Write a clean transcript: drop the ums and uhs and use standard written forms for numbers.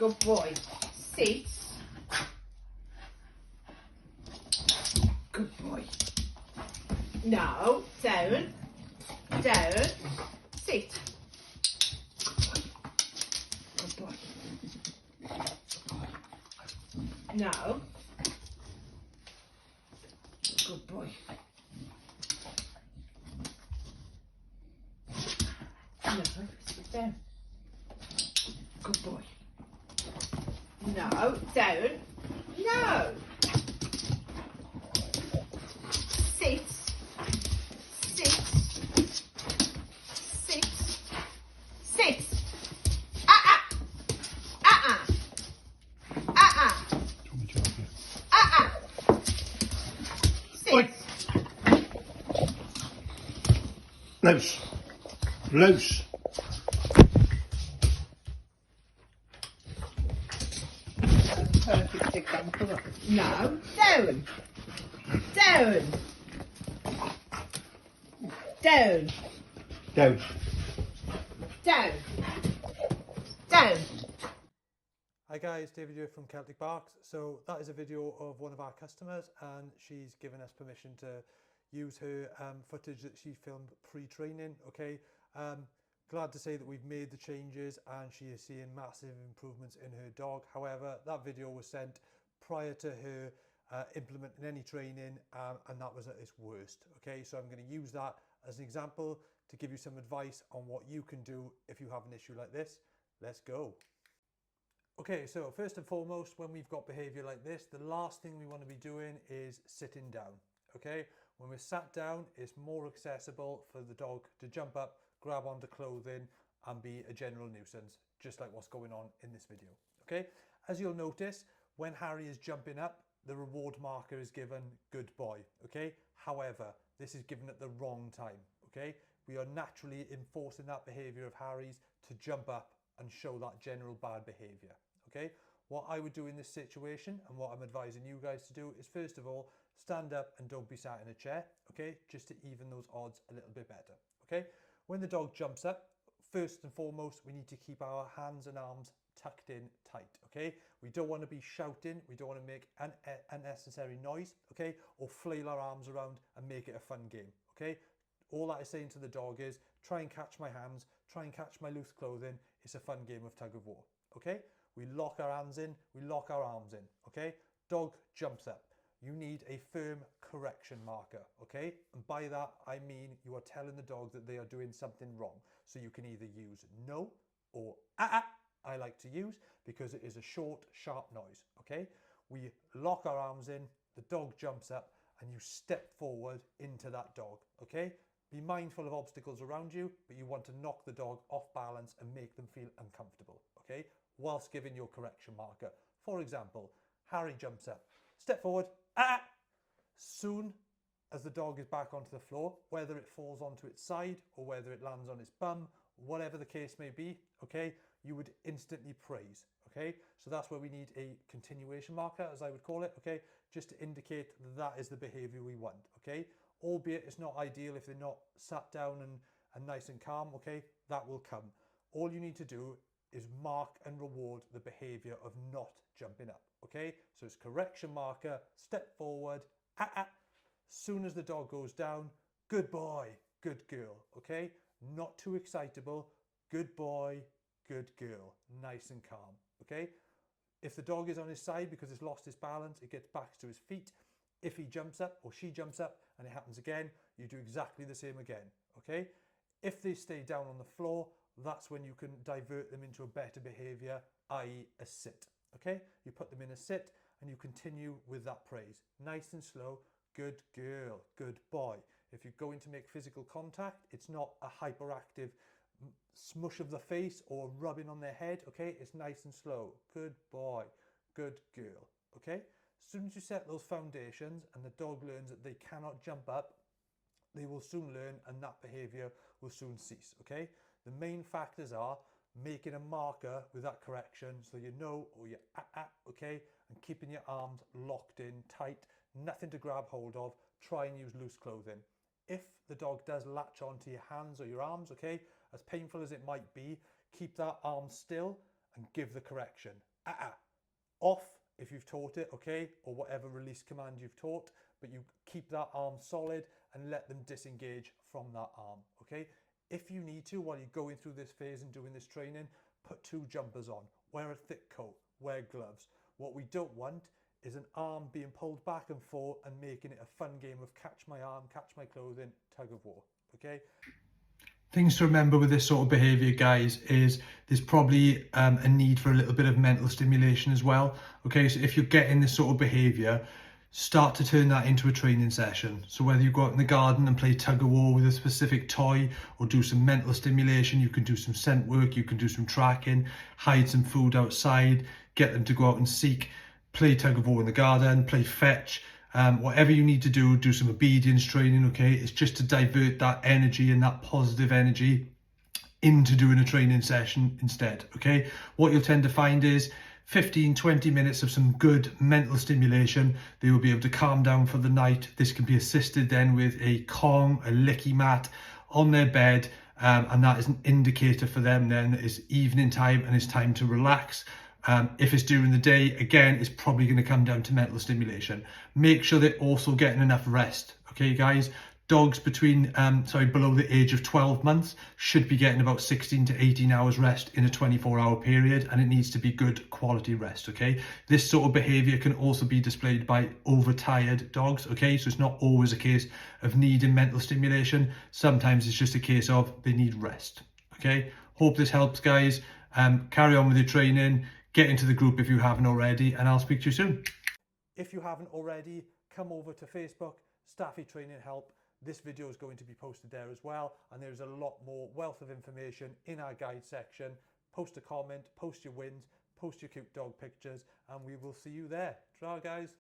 Good boy. Sit. Good boy. No, down. Down. Sit. Good boy. No. Good boy. No, sit down. Good boy. No, down. No. Sit. Sit. Sit. Sit. Ah-ah. Ah-ah. Ah-ah. Ah-ah. Sit. Oi. Loose. Loose. Perfect example. No, down. Down. Down. Down. Down. Down. Hi guys, David here from Celtic Barks. So that is a video of one of our customers and she's given us permission to use her footage that she filmed pre-training. Okay, glad to say that we've made the changes and she is seeing massive improvements in her dog. However, that video was sent prior to her implementing any training and that was at its worst. Okay, so I'm going to use that as an example to give you some advice on what you can do if you have an issue like this. Let's go. Okay, so first and foremost, when we've got behavior like this, the last thing we want to be doing is sitting down. Okay, when we're sat down, it's more accessible for the dog to jump up, grab onto clothing and be a general nuisance, just like what's going on in this video. Okay, as you'll notice, when Harry is jumping up, the reward marker is given good boy. Okay, however, this is given at the wrong time. Okay, we are naturally enforcing that behavior of Harry's to jump up and show that general bad behavior. Okay, what I would do in this situation and what I'm advising you guys to do is, first of all, stand up and don't be sat in a chair. Okay, just to even those odds a little bit better. Okay, when the dog jumps up, first and foremost, we need to keep our hands and arms tucked in tight. Okay, we don't want to be shouting, we don't want to make unnecessary noise, okay, or flail our arms around and make it a fun game. Okay, all that is saying to the dog is, try and catch my hands, try and catch my loose clothing. It's a fun game of tug of war. Okay, we lock our hands in, we lock our arms in. Okay, dog jumps up, you need a firm correction marker. Okay, and by that I mean you are telling the dog that they are doing something wrong. So you can either use no or I like to use, because it is a short, sharp noise. Okay, we lock our arms in, the dog jumps up and you step forward into that dog. Okay, be mindful of obstacles around you, but you want to knock the dog off balance and make them feel uncomfortable. Okay, whilst giving your correction marker. For example, Harry jumps up, step forward, soon as the dog is back onto the floor, whether it falls onto its side or whether it lands on its bum, whatever the case may be, okay, you would instantly praise. Okay, so that's where we need a continuation marker, as I would call it. Okay, just to indicate that is the behavior we want. Okay, albeit it's not ideal if they're not sat down and nice and calm. Okay, that will come. All you need to do is mark and reward the behavior of not jumping up. Okay, so it's correction marker, step forward, soon as the dog goes down, good boy, good girl. Okay, not too excitable, good boy, good girl, nice and calm. Okay, if the dog is on his side because it's lost his balance, it gets back to his feet. If he jumps up or she jumps up and it happens again, you do exactly the same again. Okay, if they stay down on the floor, that's when you can divert them into a better behavior, i.e. a sit. Okay, you put them in a sit and you continue with that praise, nice and slow, good girl, good boy. If you're going to make physical contact, it's not a hyperactive smush of the face or rubbing on their head. Okay, it's nice and slow, good boy, good girl. Okay, as soon as you set those foundations and the dog learns that they cannot jump up, they will soon learn and that behavior will soon cease. Okay, the main factors are making a marker with that correction so you know, or you okay, and keeping your arms locked in tight, nothing to grab hold of. Try and use loose clothing. If the dog does latch onto your hands or your arms, okay, as painful as it might be, keep that arm still and give the correction. off if you've taught it, okay, or whatever release command you've taught, but you keep that arm solid and let them disengage from that arm, okay? If you need to, while you're going through this phase and doing this training, put 2 jumpers on, wear a thick coat, wear gloves. What we don't want is an arm being pulled back and forth and making it a fun game of catch my arm, catch my clothing, tug of war, okay? Things to remember with this sort of behaviour, guys, is there's probably a need for a little bit of mental stimulation as well. Okay, so if you're getting this sort of behaviour, start to turn that into a training session. So whether you go out in the garden and play tug of war with a specific toy, or do some mental stimulation, you can do some scent work, you can do some tracking, hide some food outside, get them to go out and seek, play tug of war in the garden, play fetch, whatever you need to do some obedience training, okay? It's just to divert that energy and that positive energy into doing a training session instead, okay? What you'll tend to find is 15-20 minutes of some good mental stimulation. They will be able to calm down for the night. This can be assisted then with a Kong, a licky mat on their bed, and that is an indicator for them then that it's evening time and it's time to relax. If it's during the day, again, it's probably going to come down to mental stimulation. Make sure they're also getting enough rest, okay, guys? Dogs below the age of 12 months should be getting about 16 to 18 hours rest in a 24-hour period, and it needs to be good quality rest, okay? This sort of behavior can also be displayed by overtired dogs, okay? So it's not always a case of needing mental stimulation. Sometimes it's just a case of they need rest, okay? Hope this helps, guys. Carry on with your training. Get into the group if you haven't already, and I'll speak to you soon. If you haven't already, come over to Facebook, Staffy Training Help. This video is going to be posted there as well, and there's a lot more wealth of information in our guide section. Post a comment, post your wins, post your cute dog pictures, and we will see you there. Ciao, guys.